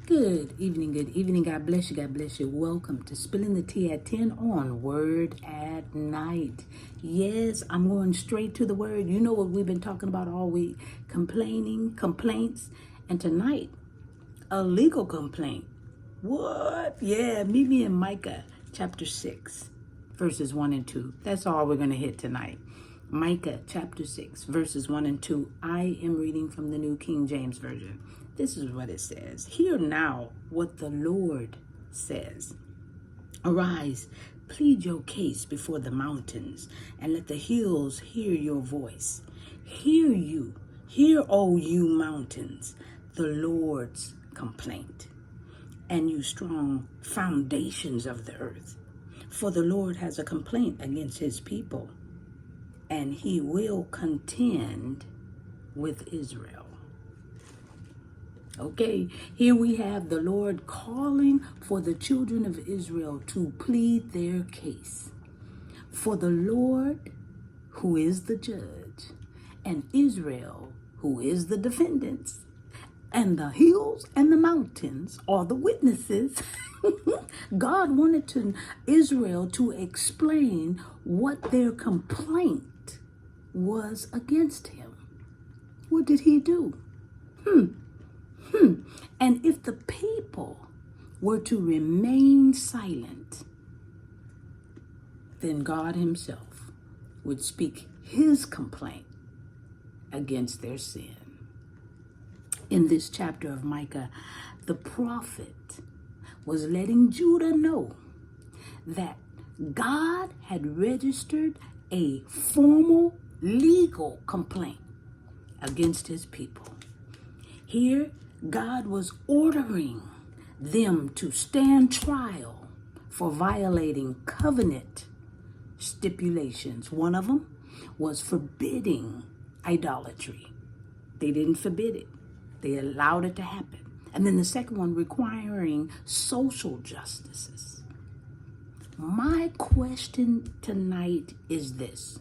Good evening. God bless you. God bless you. Welcome to Spilling the Tea at 10 on Word at Night. Yes, I'm going straight to the word. You know what we've been talking about all week: complaints, and tonight, a legal complaint. What? Yeah, meet me in Micah chapter 6, verses 1 and 2. That's all we're going to hit tonight. Micah chapter 6, verses 1 and 2. I am reading from the New King James Version. This is what it says. Hear now what the Lord says. Arise, plead your case before the mountains, and let the hills hear your voice. Hear, O you mountains, the Lord's complaint, and you strong foundations of the earth. For the Lord has a complaint against his people, and he will contend with Israel. Okay, here we have the Lord calling for the children of Israel to plead their case. For the Lord, who is the judge, and Israel, who is the defendants, and the hills and the mountains are the witnesses. God wanted Israel to explain what their complaint was against him. What did he do? And if the people were to remain silent, then God himself would speak his complaint against their sin. In this chapter of Micah, the prophet was letting Judah know that God had registered a formal legal complaint against his people. Here, God was ordering them to stand trial for violating covenant stipulations. One of them was forbidding idolatry. They didn't forbid it. They allowed it to happen. And then the second one, requiring social justices. My question tonight is this: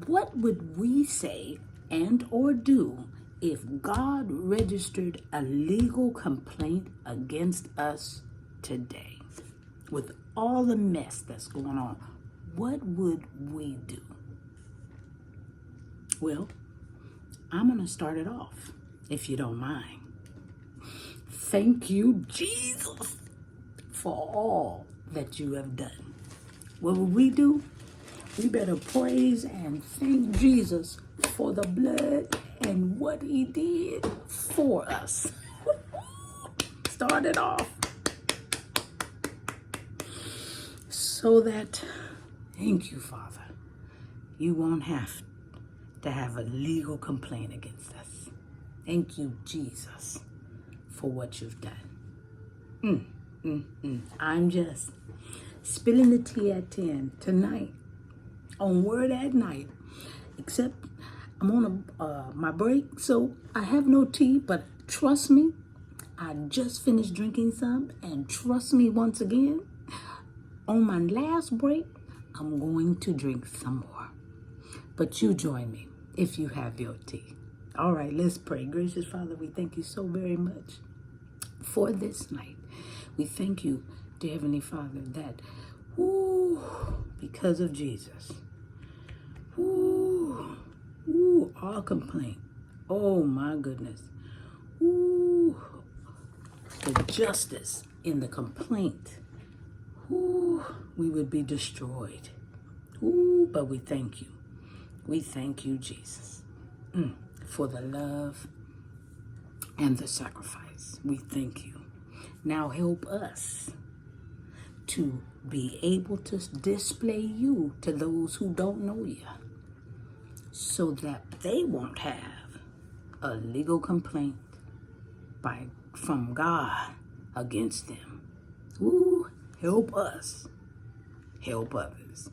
what would we say and or do if God registered a legal complaint against us today? With all the mess that's going on, what would we do? Well, I'm going to start it off, if you don't mind. Thank you, Jesus, for all that you have done. What would we do? We better praise and thank Jesus for the blood and what he did for us. Start it off. So that, thank you, Father, you won't have to have a legal complaint against us. Thank you, Jesus, for what you've done. I'm just spilling the tea at 10 tonight on Word at Night, except I'm on my break, so I have no tea, but trust me, I just finished drinking some, and trust me once again, on my last break, I'm going to drink some more. But you join me if you have your tea. All right, let's pray. Gracious Father, we thank you so very much for this night. We thank you, dear Heavenly Father, that because of Jesus, our complaint, oh my goodness, the justice in the complaint, we would be destroyed. But we thank you. We thank you, Jesus, for the love and the sacrifice. We thank you. Now help us to be able to display you to those who don't know you, so that they won't have a legal complaint from God against them. Help us. Help others.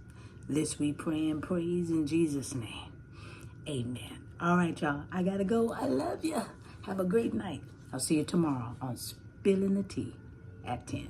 This we pray and praise in Jesus' name. Amen. All right, y'all. I got to go. I love you. Have a great night. I'll see you tomorrow on Spilling the Tea at 10.